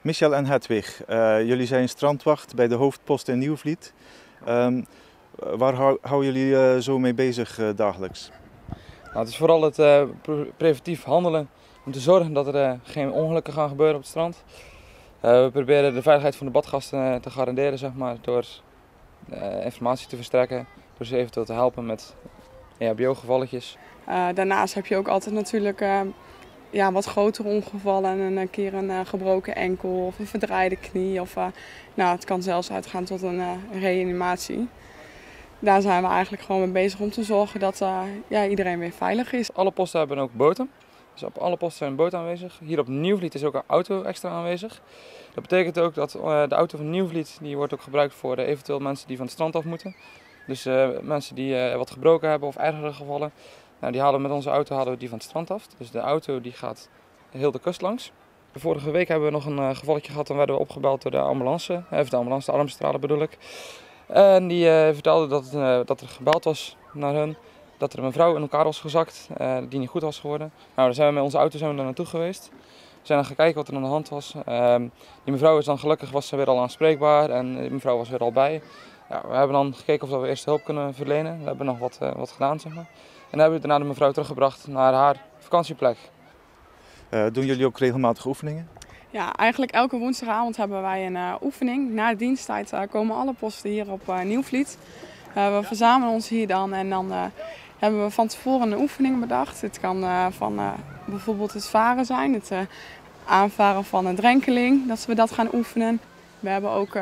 Michel en Hedwig, jullie zijn strandwacht bij de hoofdpost in Nieuwvliet. Waar houden jullie zo mee bezig dagelijks? Nou, het is vooral het preventief handelen om te zorgen dat er geen ongelukken gaan gebeuren op het strand. We proberen de veiligheid van de badgasten te garanderen, zeg maar, door informatie te verstrekken, door ze eventueel te helpen met EHBO-gevalletjes. Daarnaast heb je ook altijd natuurlijk wat grotere ongevallen en een keer een gebroken enkel of een verdraaide knie. Of het kan zelfs uitgaan tot een reanimatie. Daar zijn we eigenlijk gewoon mee bezig om te zorgen dat iedereen weer veilig is. Alle posten hebben ook boten. Dus op alle posten zijn een boot aanwezig. Hier op Nieuwvliet is ook een auto extra aanwezig. Dat betekent ook dat de auto van Nieuwvliet die wordt ook gebruikt voor eventueel mensen die van het strand af moeten. Dus mensen die wat gebroken hebben of ergere gevallen. Nou, die halen met onze auto die van het strand af. Dus de auto die gaat heel de kust langs. Vorige week hebben we nog een gevalletje gehad. Dan werden we opgebeld door de ambulance. De alarmcentrale bedoel ik. En die vertelde dat er gebeld was naar hun. Dat er een mevrouw in elkaar was gezakt die niet goed was geworden. Nou, dan zijn we met onze auto daar naartoe geweest. We zijn dan gaan kijken wat er aan de hand was. Die mevrouw is dan gelukkig was ze weer al aanspreekbaar en die mevrouw was weer al bij. Ja, we hebben dan gekeken of we eerste hulp kunnen verlenen. We hebben nog wat gedaan, zeg maar. En dan hebben we daarna de mevrouw teruggebracht naar haar vakantieplek. Doen jullie ook regelmatig oefeningen? Ja, eigenlijk elke woensdagavond hebben wij een oefening. Na diensttijd komen alle posten hier op Nieuwvliet. We verzamelen ons hier dan en dan hebben we van tevoren een oefening bedacht. Het kan van bijvoorbeeld het varen zijn, het aanvaren van een drenkeling, dat we dat gaan oefenen. We hebben ook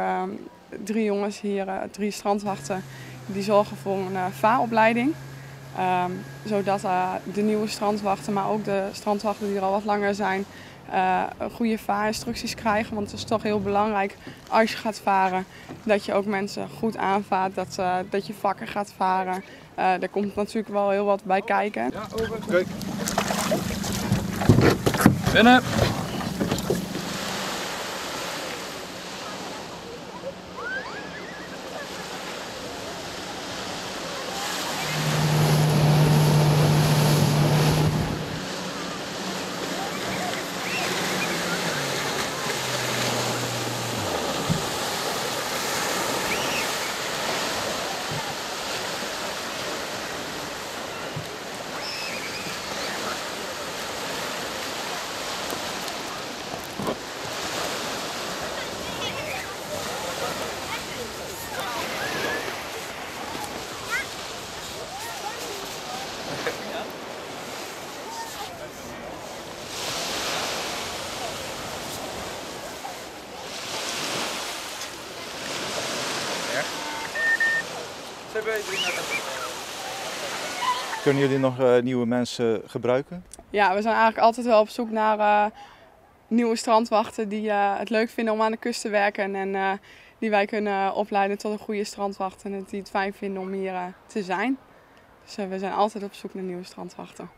3 jongens hier, 3 strandwachten, die zorgen voor een vaaropleiding. Zodat de nieuwe strandwachten, maar ook de strandwachten die er al wat langer zijn, goede vaarinstructies krijgen. Want het is toch heel belangrijk als je gaat varen dat je ook mensen goed aanvaart, dat je vakken gaat varen. Daar komt natuurlijk wel heel wat bij kijken. Ja, over. Kijk. Binnen. Kunnen jullie nog nieuwe mensen gebruiken? Ja, we zijn eigenlijk altijd wel op zoek naar nieuwe strandwachten die het leuk vinden om aan de kust te werken. En die wij kunnen opleiden tot een goede strandwacht en die het fijn vinden om hier te zijn. Dus we zijn altijd op zoek naar nieuwe strandwachten.